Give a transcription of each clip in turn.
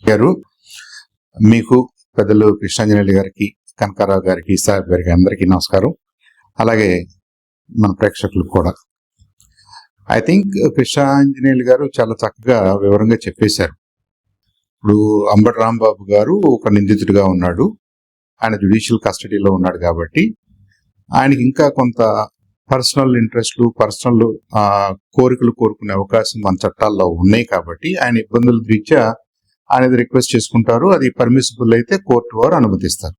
గారు మీకు పెద్దలు కృష్ణాంజనేయులు గారికి, కనకారావు గారికి, సాహెబ్ గారికి అందరికీ నమస్కారం. అలాగే మన ప్రేక్షకులకు కూడా. ఐ థింక్ కృష్ణాంజనేయులు గారు చాలా చక్కగా వివరంగా చెప్పేశారు. ఇప్పుడు అంబటి రాంబాబు గారు ఒక నిందితుడిగా ఉన్నాడు. ఆయన జ్యుడిషియల్ కస్టడీలో ఉన్నాడు కాబట్టి ఆయనకి ఇంకా కొంత పర్సనల్ ఇంట్రెస్ట్లు, పర్సనల్ కోరికలు కోరుకునే అవకాశం మన చట్టాల్లో ఉన్నాయి కాబట్టి ఆయన ఇబ్బందుల రీత్యా అనేది రిక్వెస్ట్ చేసుకుంటారు. అది పర్మిసిబుల్ అయితే కోర్టు వారు అనుమతిస్తారు.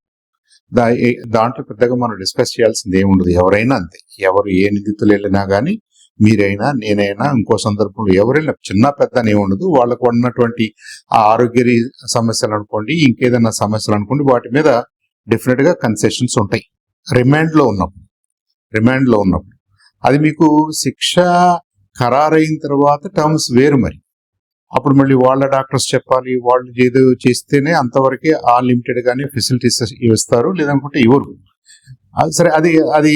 దాంట్లో పెద్దగా మనం డిస్కస్ చేయాల్సింది ఏముండదు. ఎవరైనా అంతే, ఎవరు ఏ నిందితులు వెళ్ళినా కానీ, మీరైనా నేనైనా ఇంకో సందర్భంలో ఎవరైనా చిన్న పెద్ద అని ఏముండదు. వాళ్ళకు ఉన్నటువంటి ఆ ఆరోగ్య సమస్యలు అనుకోండి, ఇంకేదైనా సమస్యలు అనుకోండి, వాటి మీద డెఫినెట్ గా కన్సెషన్స్ ఉంటాయి. రిమాండ్ లో ఉన్నప్పుడు అది మీకు శిక్ష ఖరారైన తర్వాత టర్మ్స్ వేరు. మరి అప్పుడు మళ్ళీ వాళ్ళ డాక్టర్స్ చెప్పాలి, వాళ్ళు ఏదో చేస్తేనే అంతవరకే ఆ లిమిటెడ్ గానే ఫెసిలిటీస్ ఇస్తారు, లేదనుకుంటే ఇవ్వరు. సరే, అది అది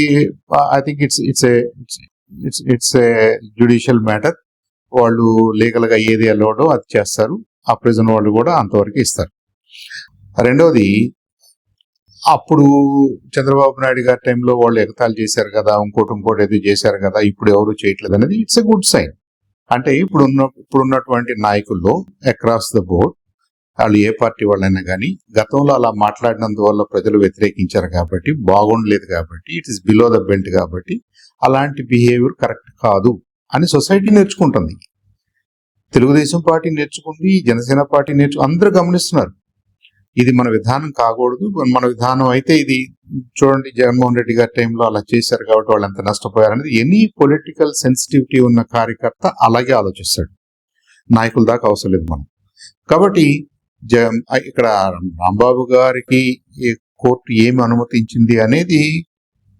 I think it's a judicial matter. వాళ్ళు లీగల్ గా ఏది అలవాడో అది చేస్తారు. ఆ ప్రిజన్ వాళ్ళు కూడా అంతవరకు ఇస్తారు. రెండవది, అప్పుడు చంద్రబాబు నాయుడు గారి టైంలో వాళ్ళు ఎగతాళి చేశారు కదా, ఇంకోటి ఏదో చేశారు కదా, ఇప్పుడు ఎవరు చేయట్లేదు అనేది ఇట్స్ ఎ గుడ్ సైన్. అంటే ఇప్పుడున్నటువంటి నాయకుల్లో అక్రాస్ ద బోర్డ్ వాళ్ళు ఏ పార్టీ వాళ్ళైనా కానీ గతంలో అలా మాట్లాడినందువల్ల ప్రజలు వ్యతిరేకించారు కాబట్టి, బాగుండలేదు కాబట్టి, it is below the belt కాబట్టి అలాంటి బిహేవియర్ కరెక్ట్ కాదు అని సొసైటీ నేర్చుకుంటుంది. తెలుగుదేశం పార్టీ నేర్చుకుంది, జనసేన పార్టీ అందరూ గమనిస్తున్నారు. ఇది మన విధానం కాకూడదు. మన విధానం అయితే ఇది చూడండి, జగన్మోహన్ రెడ్డి గారి టైంలో అలా చేశారు కాబట్టి వాళ్ళు ఎంత నష్టపోయారనేది ఎనీ పొలిటికల్ సెన్సిటివిటీ ఉన్న కార్యకర్త అలాగే ఆలోచిస్తాడు. నాయకుల దాకా అవసరం లేదు మనం. కాబట్టి ఇక్కడ రాంబాబు గారికి కోర్టు ఏమి అనుమతించింది అనేది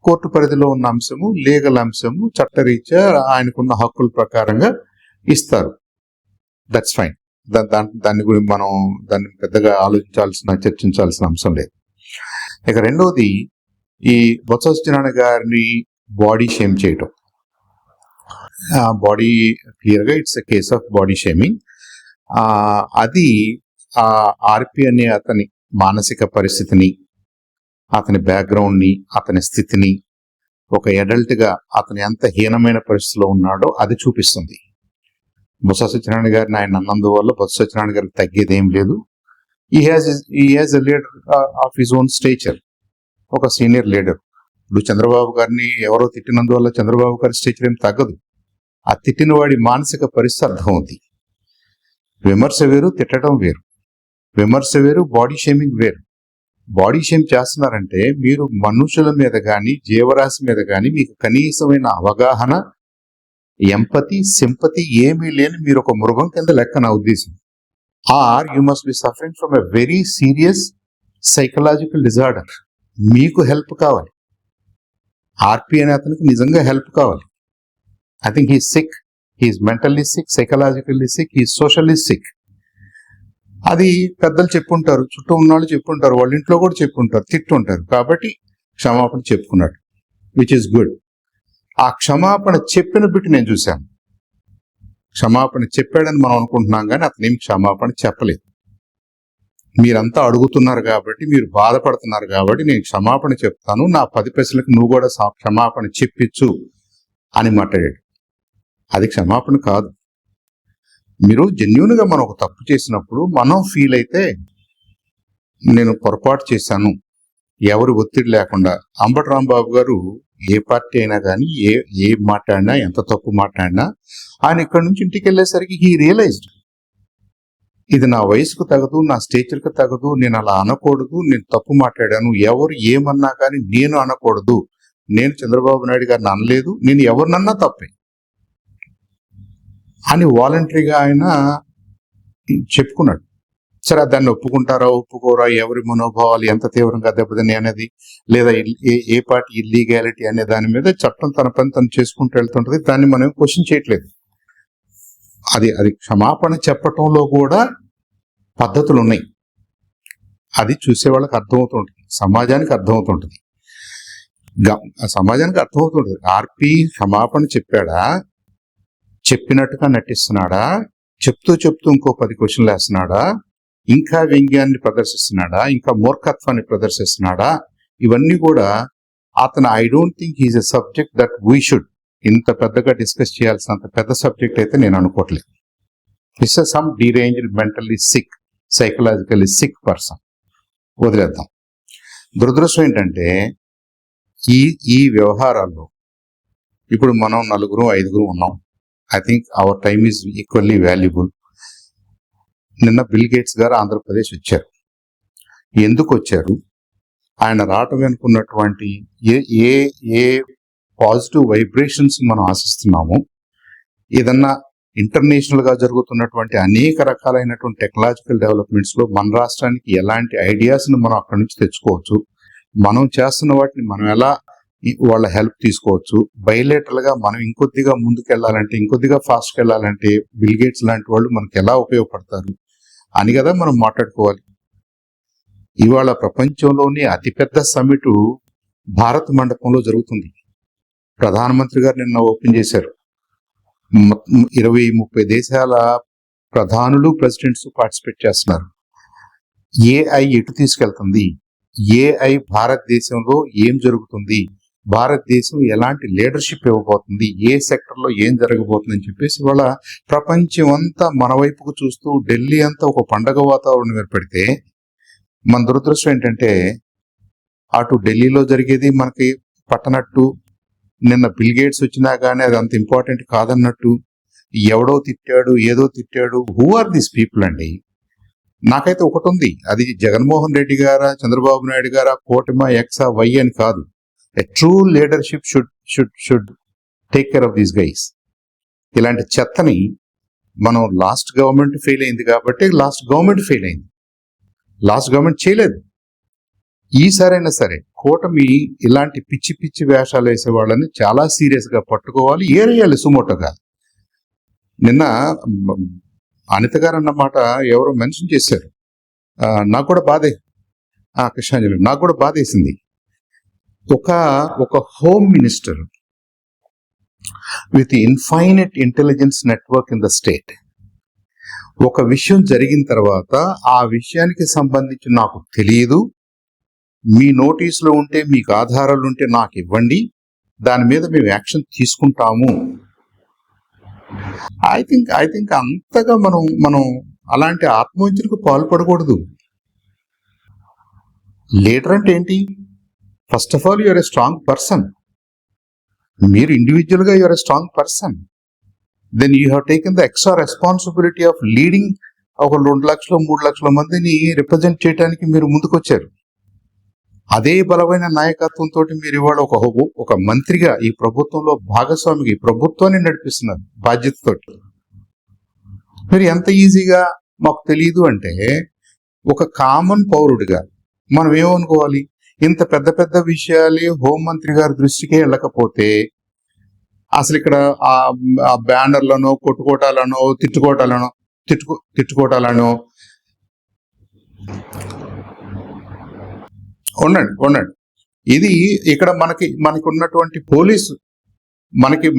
కోర్టు పరిధిలో ఉన్న అంశము, లీగల్ అంశము, చట్టరీత్యా ఆయనకున్న హక్కుల ప్రకారంగా ఇస్తారు. That's fine. దాన్ని గురించి మనం దాన్ని పెద్దగా చర్చించాల్సిన అంశం లేదు. ఇక రెండవది, ఈ బొత్స సత్యనారాయణ గారిని బాడీ షేమ్ చేయటం. బాడీ క్లియర్ గా it's a case of body shaming. అది ఆర్పి అనే అతని మానసిక పరిస్థితిని, అతని బ్యాక్గ్రౌండ్ ని, అతని స్థితిని, ఒక అడల్ట్ గా అతను ఎంత హీనమైన పరిస్థితిలో ఉన్నాడో అది చూపిస్తుంది. బొత్స సత్యనారాయణ గారిని ఆయన అన్నందువల్ల బొత్స సత్యనారాయణ గారికి తగ్గేది ఏం లేదు. ఈ has a leader of his own stature, ఒక సీనియర్ లీడర్. ఇప్పుడు చంద్రబాబు గారిని ఎవరో తిట్టినందువల్ల చంద్రబాబు గారి స్టేచర్ ఏం తగ్గదు. ఆ తిట్టిన వాడి మానసిక పరిస్థితి అర్థమవుతుంది. విమర్శ వేరు, తిట్టడం వేరు. విమర్శ వేరు, బాడీ షేమింగ్ వేరు. బాడీ షేమ్ చేస్తున్నారంటే మీరు మనుషుల మీద కానీ, జీవరాశి మీద కానీ మీకు కనీసమైన అవగాహన, ఎంపతి, సింపతి ఏమీ లేని మీరు ఒక మృగం కింద లెక్క, నా ఉద్దేశం. Are you must be suffering from a very serious psychological disorder. మీకు హెల్ప్ కావాలి. ఆర్పి అనే అతనికి నిజంగా హెల్ప్ కావాలి. I think he sick, he's mentally sick, psychologically sick, he socially sick. అది పెద్దలు చెప్పుంటారు, చుట్టూ ఉన్నవాళ్ళు చెప్పుంటారు, వాళ్ళ ఇంట్లో కూడా చెప్పుంటారు, తిట్టుంటారు. కాబట్టి క్షమాపణ చెప్పుకున్నాడు, విచ్ ఇస్ గుడ్. ఆ క్షమాపణ చెప్పిన బిట్టు నేను చూశాను. క్షమాపణ చెప్పాడని మనం అనుకుంటున్నాం కానీ అతనేం క్షమాపణ చెప్పలేదు. మీరంతా అడుగుతున్నారు కాబట్టి, మీరు బాధపడుతున్నారు కాబట్టి నేను క్షమాపణ చెప్తాను, నా 10 పైసలకు నువ్వు కూడా క్షమాపణ చెప్పించు అని మాట్లాడాడు. అది క్షమాపణ కాదు. మీరు జెన్యూన్ గా మనం ఒక తప్పు చేసినప్పుడు మనం ఫీల్ అయితే, నేను పొరపాటు చేశాను, ఎవరు ఒత్తిడి లేకుండా. అంబటి రాంబాబు గారు ఏ పార్టీ అయినా కానీ, ఏ మాట్లాడినా, ఎంత తప్పు మాట్లాడినా, ఆయన ఇక్కడ నుంచి ఇంటికి వెళ్ళేసరికి హీ రియలైజ్డ్, ఇది నా వయసుకు తగదు, నా స్టేచర్కి తగదు, నేను అలా అనకూడదు, నేను తప్పు మాట్లాడాను, ఎవరు ఏమన్నా కానీ నేను అనకూడదు, నేను చంద్రబాబు నాయుడు గారిని అనలేదు, నేను ఎవరినన్నా తప్పే అని వాలంటరీగా ఆయన చెప్పుకున్నాడు. సరే, దాన్ని ఒప్పుకుంటారా ఒప్పుకోరా, ఎవరి మనోభావాలు ఎంత తీవ్రంగా దెబ్బతిని అనేది, లేదా ఏ పార్టీ ఇల్లీగాలిటీ అనే దాని మీద చట్టం తన పని తను చేసుకుంటూ వెళ్తుంటది. దాన్ని మనం క్వశ్చన్ చేయట్లేదు. అది క్షమాపణ చెప్పటంలో కూడా పద్ధతులు ఉన్నాయి. అది చూసే వాళ్ళకి అర్థమవుతుంటుంది, సమాజానికి అర్థమవుతుంటుంది. ఆర్పి క్షమాపణ చెప్పాడా, చెప్పినట్టుగా నటిస్తున్నాడా, చెప్తూ ఇంకో 10 క్వశ్చన్లు వేస్తున్నాడా, ఇంకా వ్యంగ్యాన్ని ప్రదర్శిస్తున్నాడా, ఇంకా మూర్ఖత్వాన్ని ప్రదర్శిస్తున్నాడా, ఇవన్నీ కూడా అతను I don't think is a subject that we should ఇంత పెద్దగా డిస్కస్ చేయాల్సినంత పెద్ద సబ్జెక్ట్ అయితే నేను అనుకోవట్లేదు. It's some deranged, mentally sick, psychologically sick person. వదిలేద్దాం. దురదృష్టం ఏంటంటే ఈ వ్యవహారాల్లో ఇప్పుడు మనం 4-5 ఉన్నాం. I think our time is equally valuable. నిన్న బిల్ గేట్స్ గారు ఆంధ్రప్రదేశ్ వచ్చారు. ఎందుకు వచ్చారు? ఆయన రావటం వెనుకున్నటువంటి ఏ పాజిటివ్ వైబ్రేషన్స్ మనం ఆశిస్తున్నాము, ఏదన్నా ఇంటర్నేషనల్ గా జరుగుతున్నటువంటి అనేక రకాలైనటువంటి టెక్నాలజికల్ డెవలప్మెంట్స్ లో మన రాష్ట్రానికి ఎలాంటి ఐడియాస్ ను మనం అక్కడి నుంచి తెచ్చుకోవచ్చు, మనం చేస్తున్న వాటిని మనం ఎలా వాళ్ళ హెల్ప్ తీసుకోవచ్చు, బయలేటరల్ గా మనం ఇంకొద్దిగా ముందుకెళ్లాలంటే, ఇంకొద్దిగా ఫాస్ట్ వెళ్ళాలంటే బిల్ గేట్స్ లాంటి వాళ్ళు మనకి ఎలా ఉపయోగపడతారు అని కదా మనం మాట్లాడుకోవాలి. ఇవాళ ప్రపంచంలోని అతిపెద్ద సమ్మిట్ భారత్ మండపంలో జరుగుతుంది. ప్రధానమంత్రి గారు నిన్న ఓపెన్ చేశారు. 20-30 దేశాల ప్రధానులు, ప్రెసిడెంట్స్ పార్టిసిపేట్ చేస్తున్నారు. ఏఐ ఎటు తీసుకెళ్తుంది, ఏఐ భారతదేశంలో ఏం జరుగుతుంది, భారతదేశం ఎలాంటి లీడర్షిప్ ఇవ్వబోతుంది, ఏ సెక్టర్ లో ఏం జరగబోతుంది అని చెప్పేసి వాళ్ళ ప్రపంచం అంతా మన వైపుకు చూస్తూ ఢిల్లీ అంతా ఒక పండగ వాతావరణం ఏర్పడితే, మన దురదృష్టం ఏంటంటే అటు ఢిల్లీలో జరిగేది మనకి పట్టనట్టు, నిన్న బిల్ గేట్స్ వచ్చినా కానీ అది అంత ఇంపార్టెంట్ కాదన్నట్టు, ఎవడో తిట్టాడు, ఏదో తిట్టాడు. హూ ఆర్ దీస్ పీపుల్ అండి? నాకైతే ఒకటి ఉంది, అది జగన్మోహన్ రెడ్డి గారా, చంద్రబాబు నాయుడు గారా, కూటమి ఎక్సా వై అని కాదు. A true leadership should take care of these guys. ఇలాంటి చెత్తని మనం లాస్ట్ గవర్నమెంట్ ఫెయిల్ అయింది కాబట్టి లాస్ట్ గవర్నమెంట్ ఫెయిల్ అయింది, లాస్ట్ గవర్నమెంట్ చేయలేదు. ఈసారైనా సరే కూటమి ఇలాంటి పిచ్చి పిచ్చి వేషాలు వేసే వాళ్ళని చాలా సీరియస్ గా పట్టుకోవాలి, ఏరేయాలి సుమోటోగా. నిన్న అనిత గారు అన్నమాట ఎవరో మెన్షన్ చేశారు, నాకు కూడా బాధే, కృష్ణాంజలి నాకు కూడా బాధేసింది. ఒక home minister with infinite intelligence network in the state ఒక విషయం జరిగిన తర్వాత ఆ విషయానికి సంబంధించి నాకు తెలియదు, మీ నోటీసులో ఉంటే, మీకు ఆధారాలు ఉంటే నాకు ఇవ్వండి, దాని మీద మేము యాక్షన్ తీసుకుంటాము. ఐ థింక్ అంతగా మనం అలాంటి ఆత్మహత్యలకు పాల్పడకూడదు. లీడర్ అంటే ఏంటి? First of all you are a strong person. మీరు ఇండివిజువల్ గా you are a strong person. Then you have taken the extra responsibility of leading ఒక 2 లక్షలు 3 లక్షల మందిని రిప్రజెంట్ చేయడానికి మీరు ముందుకొచ్చారు. అదే బలమైన నాయకత్వంతో మీరు ఇవాళ ఒక మంత్రిగా ఈ ప్రభుత్వంలో భాగస్వామిగా ఈ ప్రభుత్వాన్ని నడిపిస్తున్నారు బాధ్యతతోటి. మీరు ఎంత ఈజీగా మాకు తెలియదు అంటే, ఒక కామన్ పౌరుడిగా మనం ఏమనుకోవాలి? ఇంత పెద్ద పెద్ద విషయాలే హోంమంత్రి గారి దృష్టికే వెళ్ళకపోతే అసలు ఇక్కడ ఆ బ్యానర్లను కొట్టుకోటాలను తిట్టుకోటాలను ఉండండి. ఇది ఇక్కడ మనకి ఉన్నటువంటి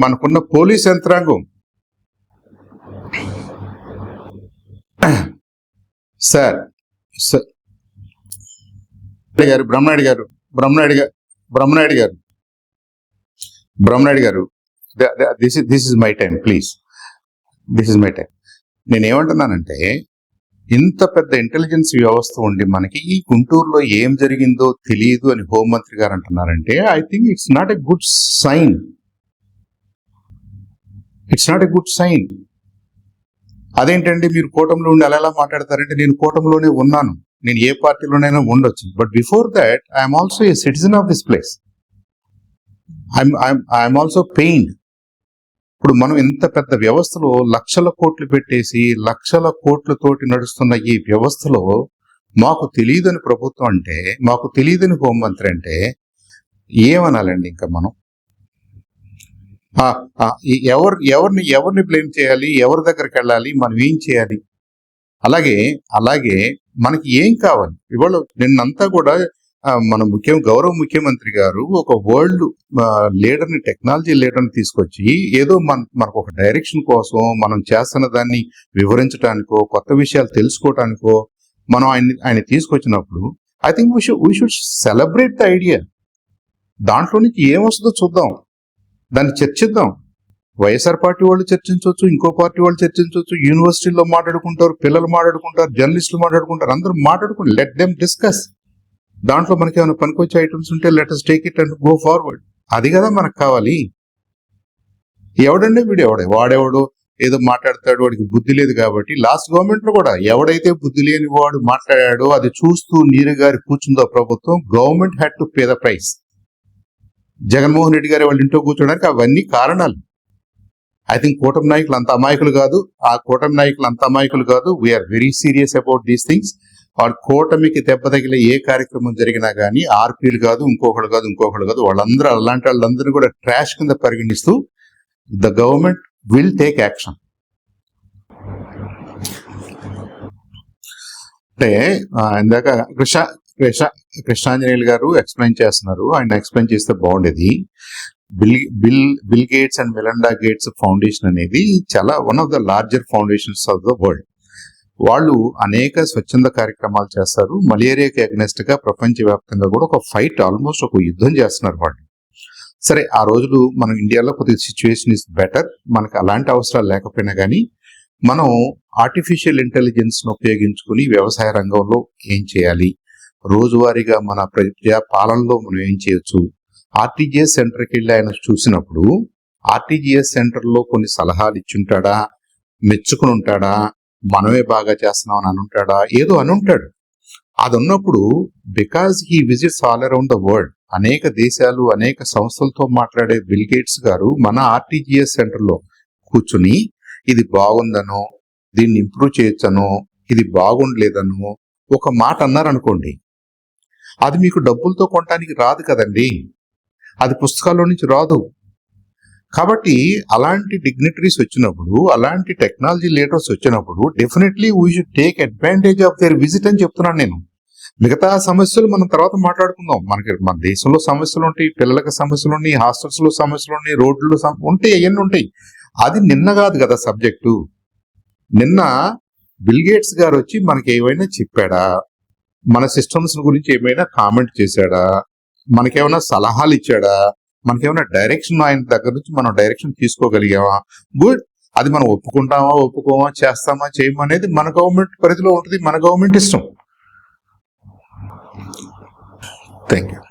మనకున్న పోలీస్ యంత్రాంగం. సార్ గారు బ్రహ్మనాయుడు గారు this is my time please, this is my time. నేనేమంటున్నానంటే, ఇంత పెద్ద ఇంటెలిజెన్స్ వ్యవస్థ ఉండి మనకి ఈ గుంటూరులో ఏం జరిగిందో తెలియదు అని హోంమంత్రి గారు అంటున్నారంటే, I think it's not a good sign. అదేంటండి మీరు కూటమిలో ఉండి అలా ఎలా మాట్లాడతారంటే, నేను కూటమిలోనే ఉన్నాను, నేను ఏ పార్టీలోనైనా ఉండొచ్చు, but before that I'm also a citizen of this place. I'm also pained. ఇప్పుడు మనం ఇంత పెద్ద వ్యవస్థలో లక్షల కోట్లు పెట్టేసి లక్షల కోట్లతోటి నడుస్తున్న ఈ వ్యవస్థలో మాకు తెలియదని ప్రభుత్వం అంటే, మాకు తెలియదని హోంమంత్రి అంటే ఏమనాలండి? ఇంకా మనం ఎవరిని బ్లేమ్ చేయాలి? ఎవరి దగ్గరికి వెళ్ళాలి? మనం ఏం చేయాలి? అలాగే మనకి ఏం కావాలి? ఇవాళ నిన్నంతా కూడా మన గౌరవ ముఖ్యమంత్రి గారు ఒక వరల్డ్ లీడర్ని, టెక్నాలజీ లీడర్ని తీసుకొచ్చి ఏదో మనకు ఒక డైరెక్షన్ కోసం మనం చేస్తున్న దాన్ని వివరించడానికో, కొత్త విషయాలు తెలుసుకోవటానికో మనం ఆయన తీసుకొచ్చినప్పుడు I think we should celebrate the idea. దాంట్లో నుంచి ఏమొస్తుందో చూద్దాం, దాన్ని చర్చిద్దాం. వైఎస్ఆర్ పార్టీ వాళ్ళు చర్చించవచ్చు, ఇంకో పార్టీ వాళ్ళు చర్చించవచ్చు, యూనివర్సిటీల్లో మాట్లాడుకుంటారు, పిల్లలు మాట్లాడుకుంటారు, జర్నలిస్టులు మాట్లాడుకుంటారు, అందరూ మాట్లాడుకుంటారు. Let them discuss. దాంట్లో మనకి ఏమైనా పనికొచ్చే ఐటమ్స్ ఉంటే let us take it and go forward. అది కదా మనకు కావాలి. ఎవడండి వీడు, వాడెవడో ఏదో మాట్లాడతాడు, వాడికి బుద్ధి లేదు కాబట్టి లాస్ట్ గవర్నమెంట్ లో కూడా ఎవడైతే బుద్ధి లేని వాడు మాట్లాడాడో అది చూస్తూ నీరుగారి కూర్చుందో ప్రభుత్వం. Government had to pay the price. Jaganmohan Reddy గారి వాళ్ళ ఇంట్లో కూర్చోడానికి అవన్నీ కారణాలు. ఐ థింక్ కూటమి నాయకులు అంత అమాయకులు కాదు. We are very serious about these things. వాళ్ళ కూటమికి దెబ్బ తగిలే ఏ కార్యక్రమం జరిగినా కానీ ఆర్పీలు కాదు, ఇంకొకళ్ళు కాదు, అలాంటి వాళ్ళందరూ కూడా ట్రాష్ కింద పరిగణిస్తూ the government will take action. అంటే ఇందాక కృష్ణాంజనేయులు గారు ఎక్స్ప్లెయిన్ చేస్తున్నారు. ఆయన ఎక్స్ప్లెయిన్ చేస్తే బాగుండేది. Bill gates and Melinda gates foundation అనేది చాలా one of the larger foundations of the world. వాళ్ళు అనేక స్వచ్ఛంద కార్యక్రమాలు చేస్తారు. మలేరియాకి అగ్నెస్ట్ గా ప్రపంచవ్యాప్తంగా కూడా ఒక ఫైట్, ఆల్మోస్ట్ ఒక యుద్ధం చేస్తున్నారు వాళ్ళు. సరే, ఆ రోజులు మనం ఇండియాలో కొద్దిగా సిచ్యువేషన్ ఇస్ బెటర్, మనకు అలాంటి అవసరాలు లేకపోయినా కానీ మనం ఆర్టిఫిషియల్ ఇంటెలిజెన్స్ ను ఉపయోగించుకుని వ్యవసాయ రంగంలో ఏం చేయాలి, రోజువారీగా మన ప్రజా పాలనలో మనం ఏం చేయొచ్చు. ఆర్టీజీఎస్ సెంటర్కి వెళ్ళి ఆయన చూసినప్పుడు ఆర్టీజీఎస్ సెంటర్ లో కొన్ని సలహాలు ఇచ్చుంటాడా, మెచ్చుకుని ఉంటాడా, మనమే బాగా చేస్తున్నాం అని అనుంటాడా, ఏదో అనుంటాడు. అది ఉన్నప్పుడు because he visits all around the world, అనేక దేశాలు అనేక సంస్థలతో మాట్లాడే బిల్ గేట్స్ గారు మన ఆర్టీజీఎస్ సెంటర్ లో కూర్చుని ఇది బాగుందనో, దీన్ని ఇంప్రూవ్ చేయొచ్చనో, ఇది బాగుండలేదనో ఒక మాట అన్నారనుకోండి, అది మీకు డబ్బులతో కొనడానికి రాదు కదండి, అది పుస్తకాల్లో నుంచి రాదు. కాబట్టి అలాంటి డిగ్నిటరీస్ వచ్చినప్పుడు, అలాంటి టెక్నాలజీ లీడర్స్ వచ్చినప్పుడు definitely we should take advantage of their visit అని చెప్తున్నాను నేను. మిగతా సమస్యలు మనం తర్వాత మాట్లాడుకుందాం. మన దేశంలో సమస్యలు ఉంటాయి, పిల్లలకు సమస్యలు ఉన్నాయి, హాస్టల్స్ లో సమస్యలు ఉన్నాయి, రోడ్లు ఉంటాయి, అవన్నీ ఉంటాయి. అది నిన్న కాదు కదా సబ్జెక్టు. నిన్న బిల్ గేట్స్ గారు వచ్చి మనకి ఏమైనా చెప్పాడా, మన సిస్టమ్స్ గురించి ఏమైనా కామెంట్ చేశాడా, మనకేమైనా సలహాలు ఇచ్చాడా, మనకేమైనా డైరెక్షన్ ఆయన దగ్గర నుంచి మనం డైరెక్షన్ తీసుకోగలిగామా? గుడ్. అది మనం ఒప్పుకోమా, చేస్తామా, చేయమా అనేది మన గవర్నమెంట్ పరిధిలో ఉంటుంది, మన గవర్నమెంట్ ఇష్టం. Thank you.